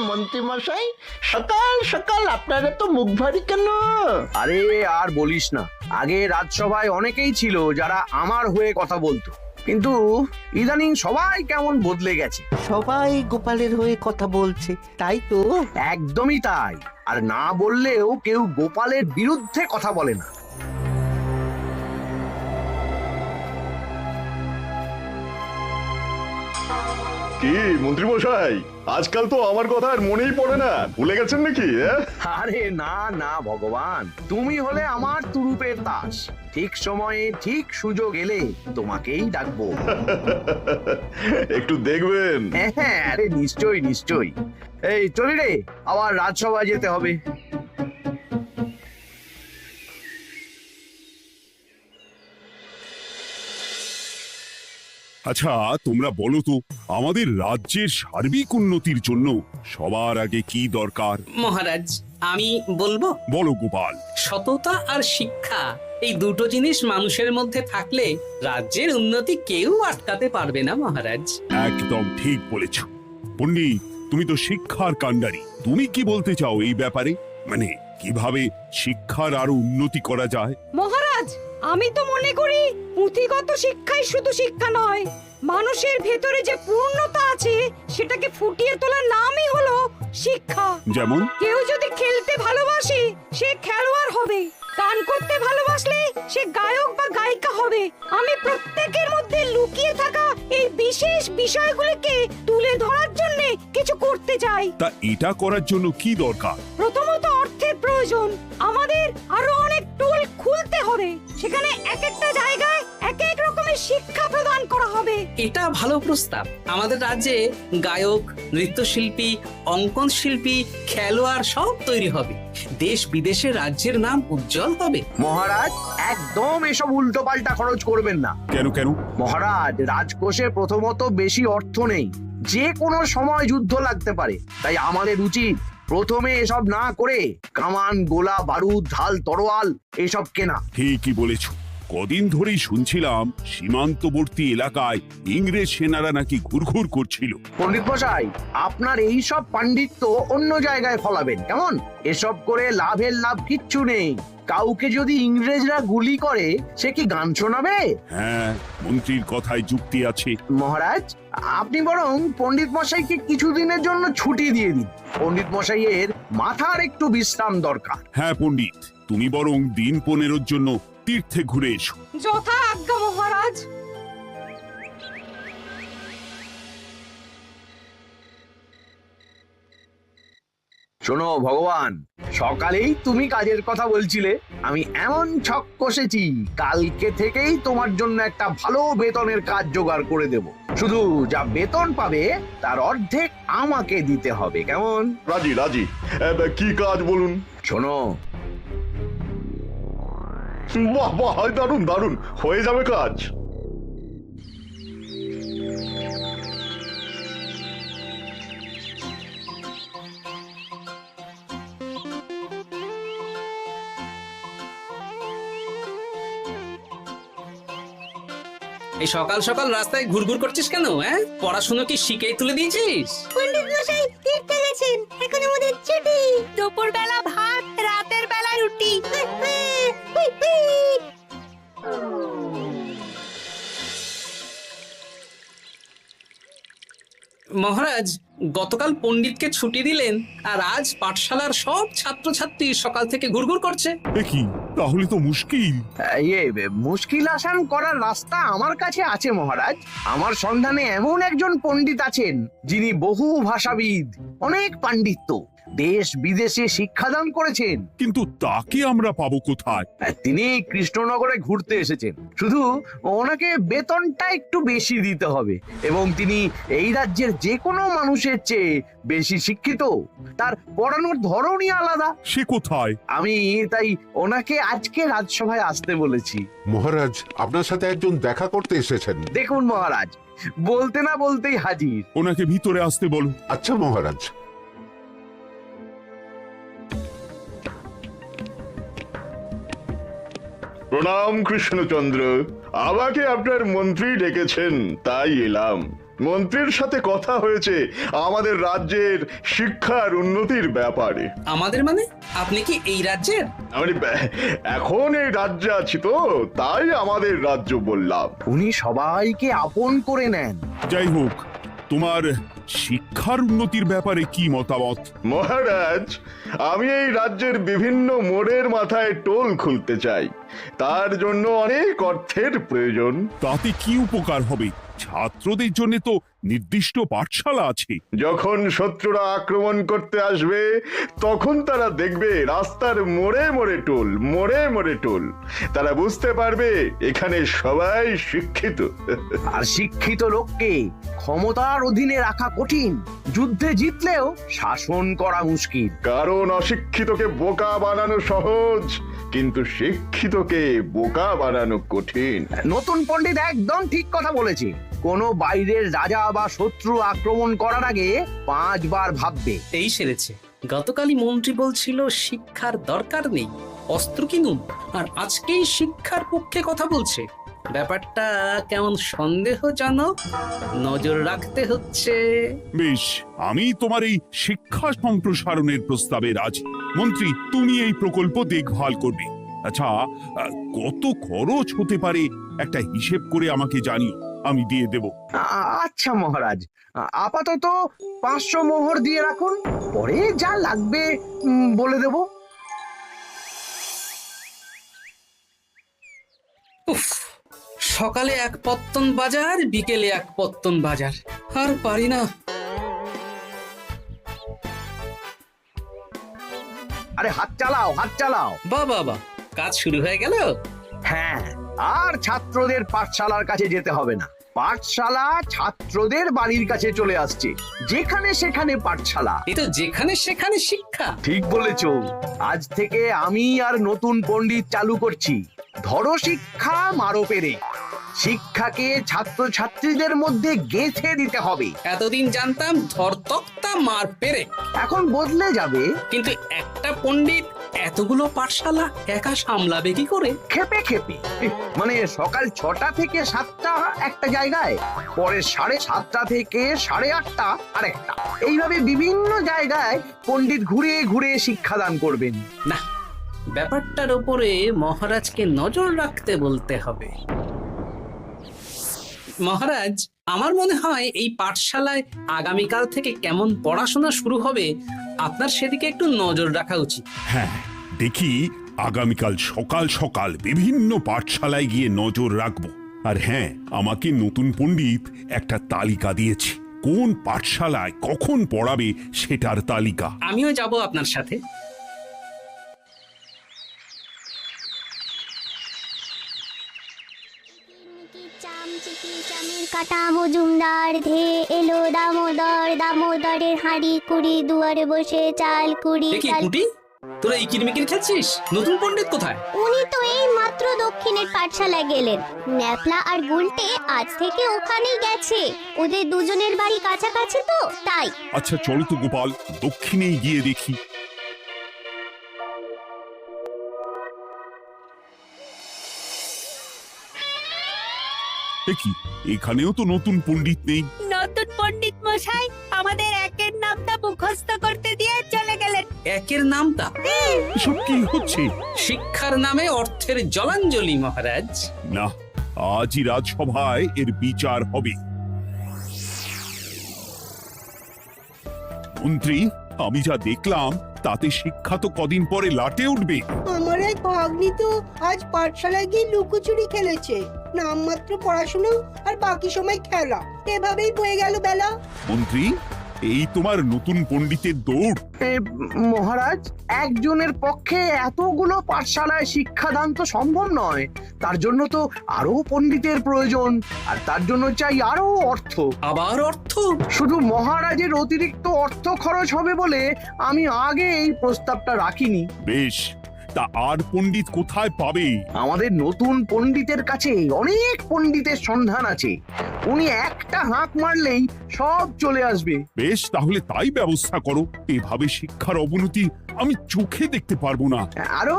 মন্ত্রী মশাই, সকাল সকাল আপনারা তো মুখ ভারী কেন? আরে আর বলিস না, আগে রাজসভায় অনেকেই ছিল যারা আমার হয়ে কথা বলতো, কিন্তু ইদানিং সবাই কেমন বদলে গেছে। সবাই গোপালের হয়ে কথা বলছে, তাই তো? একদমই তাই। আর না বললেও কেউ গোপালের বিরুদ্ধে কথা বলে না। কি মন্ত্রী মশাই, আজকাল তো আমার কথা আর মনেই পড়ে না, ভুলে গেছেন নাকি? আরে না না ভগবান, তুমি হলে আমার তুরুপের তাস। ঠিক সময়ে ঠিক সুযোগ এলে তোমাকেই ডাকবো। একটু দেখবেন। হ্যাঁ, আরে নিশ্চয়ই নিশ্চয়ই। এই চলি রে, আবার রাজসভায় যেতে হবে। আচ্ছা তোমরা বলো তো, আমাদের রাজ্যের সার্বিক উন্নতির জন্য সবার আগে কি দরকার? মহারাজ, আমি বলবো। বলো গোপাল। সততা আর শিক্ষা, এই দুটো জিনিস মানুষের মধ্যে থাকলে রাজ্যের উন্নতি কেউ আটকাতে পারবে না মহারাজ। একদম ঠিক বলেছ পণ্ডিত, তুমি তো শিক্ষার কাণ্ডারি। তুমি কি বলতে চাও এই ব্যাপারে? মানে কিভাবে শিক্ষার আরো উন্নতি করা যায়? মহারাজ, আমি তো মনে করি পুঁথিগত শিক্ষাই শুধু শিক্ষা নয়, মানুষের ভেতরে যে পূর্ণতা আছে সেটাকে ফুটিয়ে তোলার নামই হলো শিক্ষা। যেমন? কেউ যদি খেলতে ভালোবাসে সে খেলোয়াড় হবে, গান করতে ভালোবাসলে সে গায়ক বা গায়িকা হবে। আমি প্রত্যেকের মধ্যে লুকিয়ে থাকা এই বিশেষ বিষয়গুলিকে তুলে ধরার জন্য কিছু করতে চাই। তা এটা করার জন্য কি দরকার? প্রথমত অর্থের প্রয়োজন। আমাদের আরো অনেক টুল খুলতে হবে, সেখানে এক একটা জায়গায় এক এক রকমের শিক্ষা প্রদান করা হবে। এটা ভালো প্রস্তাব। আমাদের রাজ্যে গায়ক, নৃত্যশিল্পী, অঙ্কন শিল্পী, খেলোয়াড় সব তৈরি হবে। দেশ বিদেশে রাজ্যের নাম উজ্জ্বল হবে। মহারাজ, একদম এসব উল্টো পাল্টা খরচ করবেন না। কেন কেন? মহারাজ, রাজকোষে প্রথমত বেশি অর্থ নেই, যে কোনো সময় যুদ্ধ লাগতে পারে। তাই আমাদের উচিত প্রথমে এসব না করে কামান, গোলা বারুদ, ঢাল, তরোয়াল এসব কেনা। ঠিকই বলেছ। কদিন ধরেই শুনছিলাম সীমান্তবর্তী এলাকায় ইংরেজ সেনারা নাকি ঘুরঘুর করছিল। পণ্ডিত মশাই, আপনার এই সব পাণ্ডিত্য অন্য জায়গায় ফলাবেন কেমন? এসব করে লাভের লাভ কিচ্ছু নেই। কাউকে যদি ইংরেজরা গুলি করে সে কি গান শোনাবে? হ্যাঁ, মন্ত্রীর কথায় যুক্তি আছে। মহারাজ, আপনি বরং পণ্ডিত মশাইকে কিছুদিনের জন্য ছুটি দিয়ে দিন। পণ্ডিত মশাইয়ের মাথার একটু বিশ্রাম দরকার। হ্যাঁ পণ্ডিত, তুমি বরং দিন 15 জন্য তীর্থে ঘুরে এসো। যথা আজ্ঞা মহারাজ। শোনো ভগবান, সকালেই তুমি কাজের কথা বলছিলে, আমি এমন ছক কষেছি কালকে থেকেই তোমার জন্য একটা ভালো বেতনের কাজ জোগাড় করে দেব। শুধু যা বেতন পাবে তার অর্ধেক আমাকে দিতে হবে, কেমন? রাজি রাজি। কি কাজ বলুন? শোনো, বাহ বাহ, দারুণ দারুণ, হয়ে যাবে কাজ। এই সকাল সকাল রাস্তায় ঘুরঘুর করছিস কেন? হ্যাঁ, পড়াশুনো কি শিখেই তুলে দিয়েছিস? পণ্ডিত মশাই তীর্থে গেছেন, এখন আমাদের ছুটি। দুপুর বেলা ভাত, রাতের বেলা রুটি। মহারাজ, গতকাল পণ্ডিতকে ছুটি দিলেন আর আজ পাঠশালার সব ছাত্রছাত্রী সকাল থেকে ঘুরঘুর করছে। এ কি, তাহলে তো মুশকিল। মুশকিল আসান করার রাস্তা আমার কাছে আছে মহারাজ। আমার সন্ধানে এমন একজন পণ্ডিত আছেন যিনি বহু ভাষাবিদ, অনেক পাণ্ডিত্য, দেশ বিদেশে শিক্ষাদান করেছেন। কিন্তু তাকে আমরা পাবো কোথায়? তিনি কৃষ্ণনগরে ঘুরতে এসেছেন, শুধু ওনাকে বেতনটা একটু বেশি দিতে হবে। এবং তিনি এই রাজ্যের যে কোনো মানুষের চেয়ে বেশি শিক্ষিত, তার পড়ানোর ধরনই আলাদা। সে কোথায়? আমি তাই ওনাকে আজকে রাজসভায় আসতে বলেছি। মহারাজ, আপনার সাথে একজন দেখা করতে এসেছেন। দেখুন মহারাজ, বলতে না বলতেই হাজির। ওনাকে ভিতরে আসতে বলো। আচ্ছা মহারাজ। প্রণাম কৃষ্ণচন্দ্র, আমাকে আপনার মন্ত্রী ডেকেছেন, তাই এলাম। মন্ত্রীর সাথে কথা হয়েছে আমাদের রাজ্যের শিক্ষার উন্নতির ব্যাপারে। আমাদের মানে আপনি কি এই রাজ্যের? আমি এখন এই রাজ্যে আছি তো, তাই আমাদের রাজ্য বললাম। উনি সবাইকে আপন করে নেন। যাই হোক, তোমার শিক্ষার উন্নতির ব্যাপারে কি মতামত? মহারাজ, আমি এই রাজ্যের বিভিন্ন মোড়ের মাথায় টোল খুলতে চাই। তার জন্য অনেক অর্থের প্রয়োজন। তাতে কি উপকার হবে? ছাত্রদের জন্য তো নির্দিষ্ট পাঠশালা আছে। যখন শত্রুরা আক্রমণ করতে আসবে তখন তারা দেখবে রাস্তার মোড়ে মোড়ে টোল, মোড়ে মোড়ে টোল। তারা বুঝতে পারবে এখানে সবাই শিক্ষিত। আর শিক্ষিত লোককে ক্ষমতার অধীনে রাখা কঠিন, যুদ্ধে জিতলেও শাসন করা মুশকিল। কারণ অশিক্ষিতকে বোকা বানানো সহজ, কিন্তু শিক্ষিতকে বোকা বানানো কঠিন। নতুন পণ্ডিত একদম ঠিক কথা বলেছে। কোনো বাইরের রাজা বা শত্রু আক্রমণ করার আগে 5 বার ভাববে। এই সেরেছে। গতকালই মন্ত্রী বলছিল শিক্ষার দরকার নেই, অস্ত্র কিনুন, আর আজকেই শিক্ষার পক্ষে কথা বলছে। ব্যাপারটা কেমন সন্দেহজনক, নজর রাখতে হচ্ছে। বেশ, আমি তোমার এই শিক্ষা সম্প্রসারণের প্রস্তাবে রাজি। মন্ত্রী, তুমি এই প্রকল্প দেখভাল করবে। আচ্ছা, কত খরচ হতে পারে একটা হিসেব করে আমাকে জানিও, আমি দিয়ে দেব। আচ্ছা মহারাজ, আপাতত 500 মোহর দিয়ে রাখুন, পরে যা লাগবে বলে দেব। উফ, সকালে এক পত্তন বাজার, বিকেলে এক পত্তন বাজার, আর পারি না। আরে হাত চালাও, হাত চালাও। বাবা, কাজ শুরু হয়ে গেল। হ্যাঁ, আর ছাত্রদের পাঠশালার কাছে যেতে হবে না। পাঠশালা ছাত্রদের বাড়ির কাছে চলে আসছে। যেখানে সেখানে পাঠশালা। এ তো যেখানে সেখানে শিক্ষা। ঠিক বলেছো। আজ থেকে আমি আর নতুন পণ্ডিত চালু করছি। ধরো শিক্ষা, মারো পেরে। শিক্ষাকে ছাত্রছাত্রীদের মধ্যে গেঁথে দিতে হবে। এতদিন জানতাম ধরতক্তা মার পেরে, এখন বদলে যাবে। কিন্তু একটা পণ্ডিত এতগুলো পাঠশালা একা সামলাবে কি করে? খেপে খেপে। মানে সকাল 6টা থেকে 7টা একটা জায়গায়, পরে 7:30 থেকে 8:30 আরেকটা। এইভাবে বিভিন্ন জায়গায় পণ্ডিত ঘুরে ঘুরে শিক্ষাদান করবেন। না, ব্যাপারটার উপরে মহারাজকে নজর রাখতে বলতে হবে। মহারাজ, আমার মনে হয় এই পাঠশালায় আগামীকাল থেকে কেমন পড়াশোনা শুরু হবে, আপনার সেদিকে একটু নজর রাখা উচিত। হ্যাঁ, দেখি আগামীকাল সকাল সকাল বিভিন্ন পাঠশালায় গিয়ে নজর রাখবো। আর হ্যাঁ, আমাকে নতুন পণ্ডিত একটা তালিকা দিয়েছে, কোন পাঠশালায় কখন পড়াবে সেটার তালিকা। আমিও যাব আপনার সাথে। কাটা মজুমদার ধে এলো দামোদর, দামোদরের হাঁড়ি কুড়ি, দুয়ারে বসে চাল কুড়ি। দেখি কুটি, তোরা এই কিরমিকির খেলছিস? নতুন পণ্ডিত কোথায়? উনি তো এই মাত্র দক্ষিণের পাঠশালায় গেলেন। ন্যাপলা আর গুলটে আজ থেকে ওখানেই গেছে। ওদের দুজনের বাড়ি কাছাকাছি তো, তাই। আচ্ছা চলো তো গোপাল, দক্ষিণেই গিয়ে দেখি। দেখি এখানেও তো নতুন পণ্ডিত নেই। নতুন পণ্ডিত মশাই আমাদের একের নামটা মুখস্থ করতে দিয়ে চলে গেলেন। একের নামটা? এসব কি হচ্ছে? শিক্ষার নামে অর্থের জলাঞ্জলি মহারাজ। না, আজই রাজসভায় এর বিচার হবে। মন্ত্রী, আমি যা দেখলাম তাতে শিক্ষা তো কদিন পরে লাটে উঠবে। আমার এক ভাগ্নি তো আজ পাঠশালায় গিয়ে লুকোচুরি খেলেছে। নামমাত্র পড়াশোনা আর বাকি সময় খেলা, এভাবেই বয়ে গেল বেলা। মন্ত্রী, এই তোমার নতুন পণ্ডিতের দৌড়। মহারাজ, একজনের পক্ষে এতগুলো পাঠশালায় শিক্ষাদান তো সম্ভব নয়। তার জন্য তো আরো পণ্ডিতের প্রয়োজন, আর তার জন্য চাই আরো অর্থ। আবার অর্থ? শুধু মহারাজের অতিরিক্ত অর্থ খরচ হবে বলে আমি আগে এই প্রস্তাবটা রাখিনি। বেশ, তা আর পণ্ডিত কোথায় পাবে? আমাদের নতুন পণ্ডিতের কাছে অনেক পণ্ডিতের সন্ধান আছে। উনি একটা হাঁক মারলেই সব চলে আসবে। বেশ, তাহলে তাই ব্যবস্থা করো। এভাবে শিক্ষার অবনতি আমি চোখে দেখতে পারবো না। আরো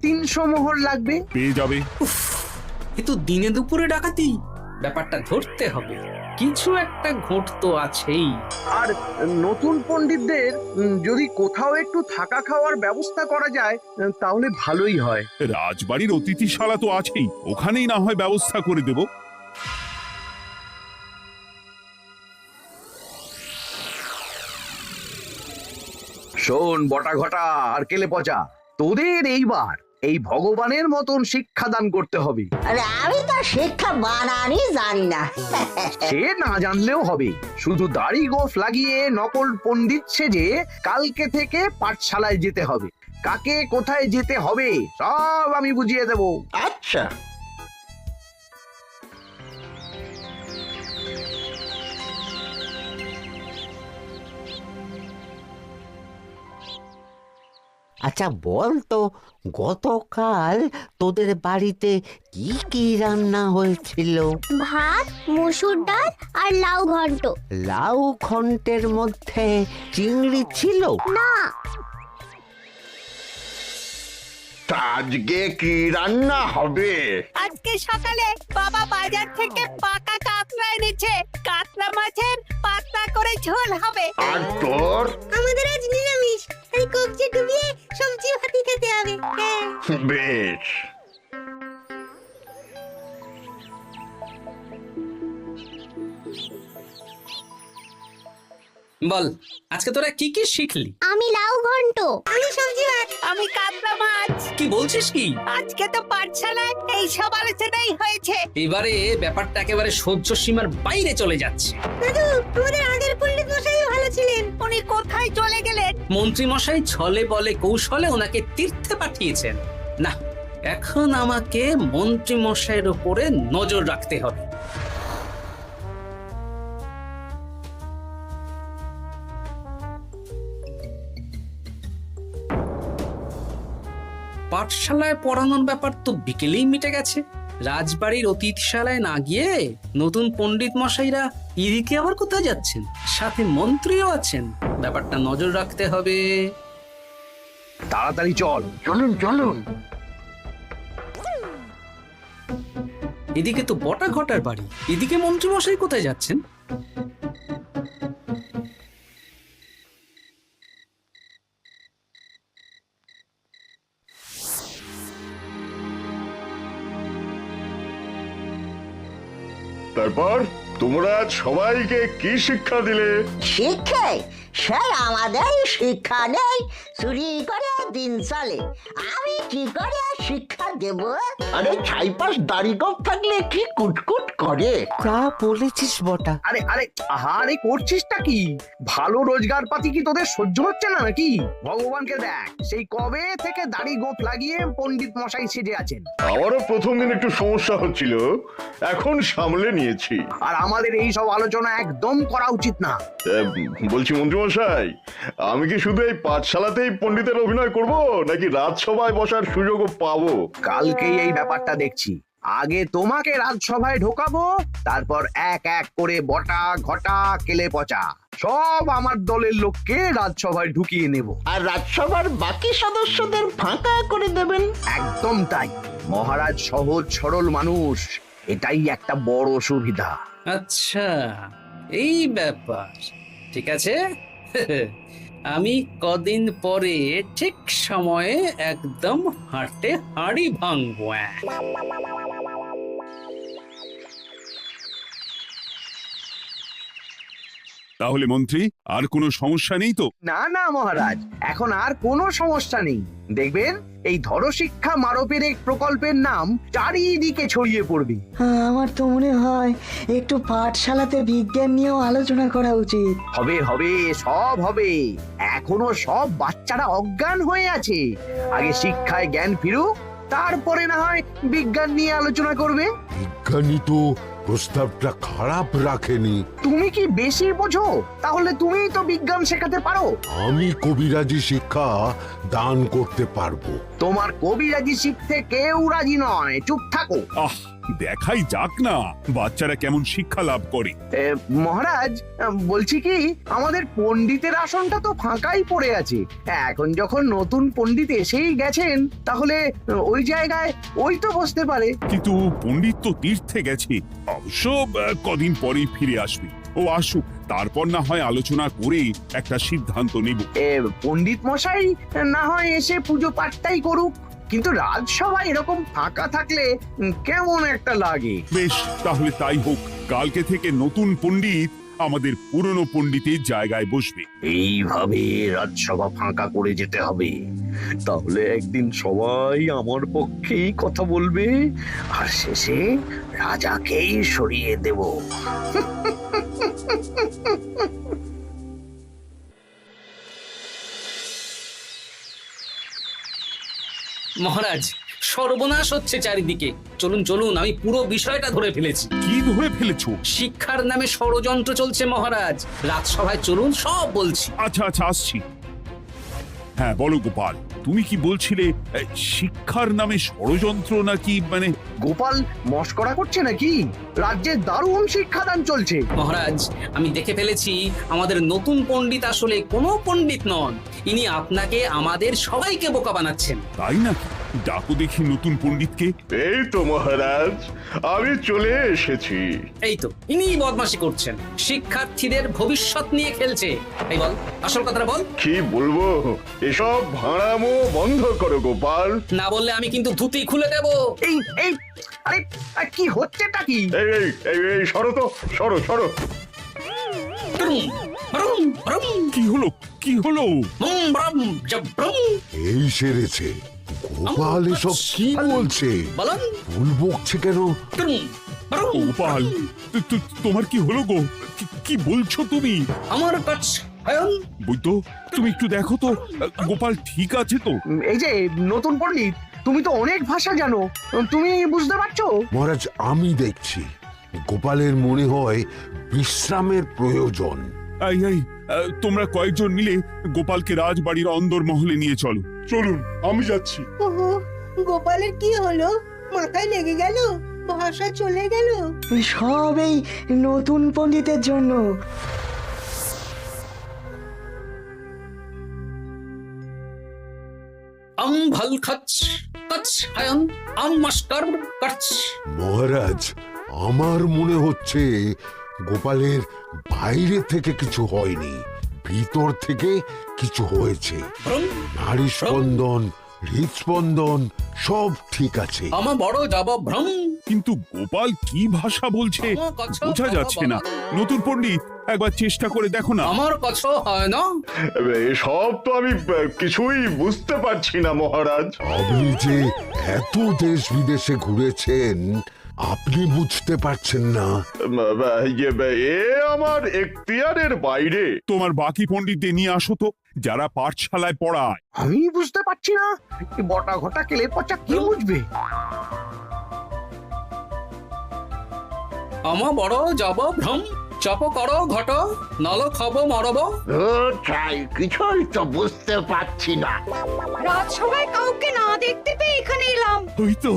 300 মোহর লাগবে। পেয়ে যাবে। এ তো দিনে দুপুরে ডাকাতি। ব্যাপারটা ধরতে হবে। কিছু একটা ঘোট তো আছেই। আর নতুন পণ্ডিতদের যদি কোথাও একটু থাকা খাওয়ার ব্যবস্থা করা যায় তাহলে ভালোই হয়। রাজবাড়ির অতিথিশালা তো আছেই, ওখানেই না হয় ব্যবস্থা করে দেব। শোন বটা ঘটা আর কেলে পচা, তোদের এইবার এই ভগবানের মতন শিক্ষাদান করতে হবে। আরে আমি তো শিক্ষা বানানই জানি না। সে না জানলেও হবে, শুধু দাড়ি গোফ লাগিয়ে নকল পণ্ডিত সেজে কালকে থেকে পাঠশালায় যেতে হবে। কাকে কোথায় যেতে হবে সব আমি বুঝিয়ে দেব। আচ্ছা, আচ্ছা বল তো, গতকাল তোদের বাড়িতে কি কি রান্না হয়েছিল? ভাত, মসুর ডাল আর লাউ ঘন্ট। লাউ ঘন্টের মধ্যে চিংড়ি ছিল? না, তা আজকে কি রান্না হবে? আজকে সকালে বাবা বাজার থেকে পাকা কাতলা এনেছে। কাতলা মাছের পাতলা করে ঝোল হবে। আর তোর? আমাদের আজ নিরামিষ, এই কবজি ডুবিয়ে সবজি ভাতি খেতে হবে। বেশ। বল, আজকে তোরা কি কি শিখলি? আমি লাউ ঘন্ট। আমি সবজি ভাত। আমি কাতলা মাছ। কি বলছিস কি? আজকে তো পাঠশালায় এই সব আলোচনাই হয়েছে। এবারে ব্যাপারটা একেবারে সহ্য সীমার বাইরে চলে যাচ্ছে। দাদু, আমাদের আগের পণ্ডিত মশাই ভালো ছিলেন। উনি কোথায় চলে গেলেন? মন্ত্রী মশাই ছলে বলে কৌশলে ওনাকে তীর্থে পাঠিয়েছেন। না, এখন আমাকে মন্ত্রী মশাইয়ের উপরে নজর রাখতে হবে। পাঠশালায় পড়ানোর ব্যাপার তো বিকেলেই মিটে গেছে। রাজবাড়ির অতিথিশালায় না গিয়ে নতুন পণ্ডিত মশাইরা এদিকে আবার কোথায় যাচ্ছেন? সাথে মন্ত্রীও আছেন, ব্যাপারটা নজর রাখতে হবে। তাড়াতাড়ি চল। চলুন চলুন। এদিকে তো বটা ঘটার বাড়ি, এদিকে মন্ত্রী মশাই কোথায় যাচ্ছেন? তারপর তোমরা সবাইকে কি শিক্ষা দিলে? শিক্ষে স্যার আমাদের শিক্ষা নেই, চুরি করে দিন চলে। আমি কি করে শিক্ষা দেব? আরে ছাইপাশ দাড়ি গোঁফ থাকলে কি কুটকুট করে। তা বলেছিস বটা। আরে আরে আহারে করছিসটা কি? ভালো রোজগার পাতি কি তোদের সহ্য হচ্ছে না নাকি? ভগবানকে দেখ, সেই কবে থেকে দাড়ি গোঁফ লাগিয়ে পণ্ডিত মশাই সেজে আছেন। আমারও প্রথম দিন একটু সমস্যা হচ্ছিল, এখন সামলে নিয়েছি। আর আমাদের এই সব আলোচনা একদম করা উচিত না। বলছি মন্ত্রীমশাই, আমি কি শুধু এই পাঠশালাতেই পণ্ডিতের অভিনয় করব, নাকি রাজসভায় বসার সুযোগও পাবো? কালকেই এই ব্যাপারটা দেখছি। আগে তোমাকে রাজসভায় ঢোকাবো, তারপর এক এক করে বটা ঘটা কেলে পচা সব আমার দলের লোককে রাজসভায় ঢুকিয়ে নেব। আর রাজসভার বাকি সদস্যদের ফাঁকা করে দেবেন। একদম তাই। মহারাজ সহজ সরল মানুষ, এটাই একটা বড় সুবিধা। আচ্ছা, এই ব্যাপার। ঠিক আছে, আমি কদিন পরে ঠিক সময়ে একদম হাটে হাড়ি ভাঙবো। তাহলে মন্ত্রী, আর কোনো সমস্যা নেই তো? না না মহারাজ, এখন আর কোনো সমস্যা নেই। দেখবেন এই ধরশিক্ষা মারপের এক প্রকল্পের নাম চারিদিকে ছড়িয়ে পড়বে। আমার তো মনে হয় একটু পাঠশালাতে বিজ্ঞান নিয়েও আলোচনা করা উচিত। হবে হবে, সব হবে। এখনো সব বাচ্চারা অজ্ঞান হয়ে আছে। আগে শিক্ষায় জ্ঞান ফিরুক, তারপরে না হয় বিজ্ঞান নিয়ে আলোচনা করবে। বিজ্ঞানী তো প্রস্তাবটা খারাপ রাখেনি। তুমি কি বেশি বোঝো? তাহলে তুমিই তো বিজ্ঞান শেখাতে পারো। আমি কবিরাজি শিক্ষা দান করতে পারবো। তোমার কবিরাজি শিখতে কেউ রাজি নয়, চুপ থাকো। আহ, দেখাই যাক না বাচ্চারা কেমন শিক্ষা লাভ করে। মহারাজ, বলছি কি, আমাদের পণ্ডিতের আসনটা তো ফাঁকাই পড়ে আছে। এখন যখন নতুন পণ্ডিত এসেই গেছেন, তাহলে ওই জায়গায় ওই তো বসতে পারে। কিন্তু পণ্ডিত তো তীর্থে গেছে, অবশ্য কদিন পরেই ফিরে আসবে। ও আসুক, তারপর না হয় আলোচনা করে একটা সিদ্ধান্ত নেব। পণ্ডিত মশাই না হয় এসে পুজো পাঠটাই করুক, কিন্তু রাজসভা এরকম ফাঁকা থাকলে কেমন একটা লাগে। বেশ, তাহলে তাই হোক। কালকে থেকে নতুন পণ্ডিত আমাদের পুরনো পণ্ডিতের জায়গায় বসবে। এইভাবে রাজসভা ফাঁকা করে যেতে হবে, তাহলে একদিন সবাই আমার পক্ষেই কথা বলবে, আর শেষে রাজাকেই সরিয়ে দেব। মহারাজ, সর্বনাশ হচ্ছে চারিদিকে। চলুন চলুন, আমি পুরো বিষয়টা ধরে ফেলেছি। কি ধরে ফেলেছো? শিক্ষার নামে ষড়যন্ত্র চলছে মহারাজ। রাজসভায় চলুন, সব বলছি। আচ্ছা আচ্ছা, আসছি। হ্যাঁ বলো গোপাল, তুমি কি বলছিলে? শিক্ষার নামে ষড়যন্ত্র নাকি? মানে গোপাল মস্করা করছে নাকি? রাজ্যে দারুণ শিক্ষাদান চলছে। মহারাজ, আমি দেখে ফেলেছি আমাদের নতুন পণ্ডিত আসলে কোনো পণ্ডিত নন। ইনি আপনাকে, আমাদের সবাইকে বোকা বানাচ্ছেন। তাই নাকি? ডাকো দেখি নতুন পণ্ডিতকে। এই তো মহারাজ, আমি চলে এসেছি। এই তো, ইনি বদমাশি করছেন, শিক্ষার্থীদের ভবিষ্যৎ নিয়ে খেলছে। এই বল, আসল কথাটা বল। কি বলবো, এসব ভাড়ামো বন্ধ করো গোপাল। না বললে আমি কিন্তু ধুতি খুলে দেব। এই এই আরে আরে, কি হচ্ছেটা কি? এই এই এই এই, সরো তো, সরো সরো। ব্রুম, ব্রুম, ব্রুম, কি হলো? কি হলো? বুম, ব্রুম, জব্রুম। এই সেরেছে। গোপাল এসব কি বলছে? বলুন। ভুল বকছে কেন? ব্রুম, ব্রুম, গোপাল, তোমার কি হলো গো? কি বলছো তুমি? আমার কাছে বৈদ্য, তুমি একটু দেখো তো গোপাল ঠিক আছে তো? এই যে নতুন পণ্ডিত, তুমি তো অনেক ভাষা জানো, তুমি বুঝতে পারছো? মহারাজ, আমি দেখছি গোপালের মনে হয় বিশ্রামের প্রয়োজন। এই এই, তোমরা কয়েকজন মিলে গোপালকে রাজবাড়ির অন্দর মহলে নিয়ে চলো। চলুন, আমি যাচ্ছি। ওহো, গোপালের কি হলো? মাথায় লেগে গেল? ভাষা চলে গেল? সব এই নতুন পণ্ডিতের জন্য। ভাল খাচ কাচ হায়ন মাস্টার কাচ। মহারাজ, আমার মনে হচ্ছে গোপালের বাইরে থেকে কিছু হয়নি, ভিতর থেকে কিছু হয়েছে। নারী স্পন্দন, হৃদস্পন্দন সব ঠিক আছে। আমার বড় যাব ভ্রম। কিন্তু গোপাল কি ভাষা বলছে বোঝা যাচ্ছে না। নতুন পণ্ডিত, একবার চেষ্টা করে দেখো না। আমার কথা হয় না। এসব তো আমি কিছুই বুঝতে পারছি না মহারাজ। আপনি যে এত দেশ বিদেশে ঘুরেছেন, আপনি বুঝতে পারছেন না? এ আমার এখতিয়ারের বাইরে। তোমার বাকি পণ্ডিতদের নিয়ে আসো তো, যারা পাঠশালায় পড়ায়। আমি বুঝতে পারছি না, বটা ঘটা কেলে পচা কি বুঝবে? আমার বড় যাব ভ্রম। চপ করো ঘট, নল খাবো মরব। কিছুই তো বুঝতে পারছি না। রাজসভায় কাউকে না দেখতে পেয়ে এখানে এলাম। ওই তো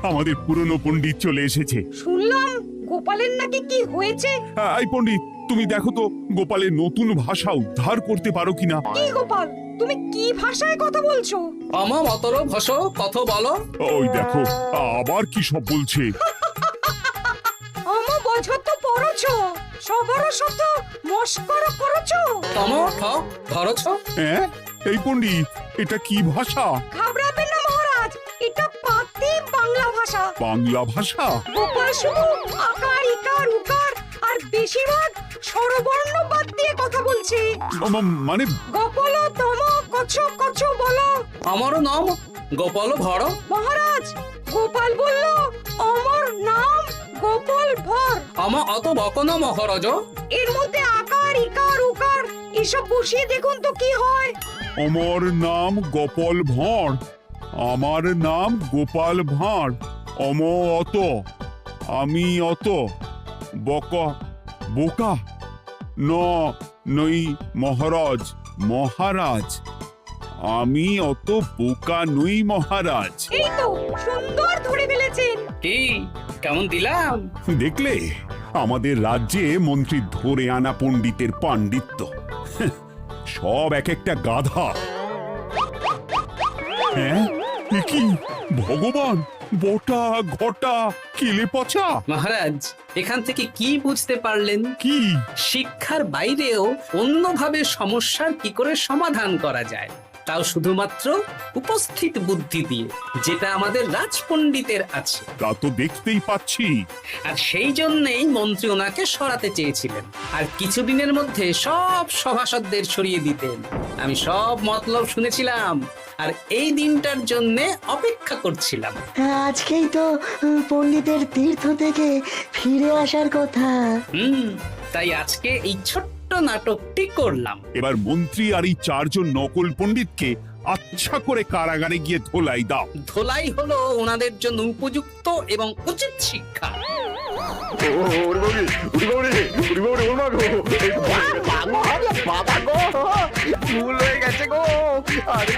আমাদের পুরনো পণ্ডিত চলে এসেছে। শুনলাম গোপালের নাকি কি হয়েছে। এই পণ্ডিত, তুমি দেখো তো গোপালের নতুন ভাষা উদ্ধার করতে পারো কিনা। কি গোপাল, তুমি কি ভাষায় কথা বলছো? আমার মতর ভাষা কথা বলো। ওই দেখো, আবার কি সব বলছে। আমো বোঝো তো পড়ছো, সবার সাথে মস্করা করছো। আমার ঠক ধরছ। হ্যাঁ, এই পণ্ডিত, এটা কি ভাষা? ঘাবড়াবেন না মহারাজ, এটা পাতি বাংলা ভাষা। বাংলা ভাষা? গোপাল শুধু আকার ইকার উকার আর বেশিরভাগ স্বরবর্ণ বাদ দিয়ে কথা বলছে। মানে গোপাল তম কছ কছ বলো। আমারও নাম গোপাল ভর। মহারাজ, গোপাল বলল আমার নাম গোপাল ভর। আমার অত বকনা মহারাজ। এর মধ্যে আকার ইকার উকার এসব বসিয়ে দেখুন তো কি হয়। আমার নাম গোপাল ভাঁড়। আমার নাম গোপাল ভাঁড়। অত, আমি অত বকা বোকা নই মহারাজ। মহারাজ, আমি অত বোকা নই মহারাজ। এই তো সুন্দর ধরে ফেলেছেন। কি কেমন দিলাম? দেখলে আমাদের রাজ্যে মন্ত্রী ধরে আনা পণ্ডিতের পাণ্ডিত্য। হ্যাঁ, সব এক একটা গাধা। হ্যাঁ, এ কি ভগবান, বটা ঘটা কেলে পচা। মহারাজ, এখান থেকে কি বুঝতে পারলেন? কি? শিক্ষার বাইরেও অন্যভাবে সমস্যার কি করে সমাধান করা যায়, তাও শুধুমাত্র উপস্থিত বুদ্ধি দিয়ে, যেটা আমাদের রাজপণ্ডিতের আছে। তা তো দেখতেই পাচ্ছি। আর সেই জন্যেই মন্ত্রী ওনাকে সরাতে চেয়েছিলেন, আর কিছুদিনের মধ্যে সব সভাসদদের সরিয়ে দিতেন। আমি সব মতলব শুনেছিলাম, আর এই দিনটার জন্য অপেক্ষা করছিলাম। আজকেই তো পণ্ডিতের তীর্থ থেকে ফিরে আসার কথা। তাই আজকে এই ছোট্ট নাটকটি করলাম। এবার মন্ত্রী আর এই 4 জন নকল পণ্ডিতকে আচ্ছা করে কারাগারে গিয়ে ধোলাই দাও। ধোলাই হলো ওনাদের জন্য উপযুক্ত এবং উচিত শিক্ষা। ভুল হয়ে গেছে গো। আরে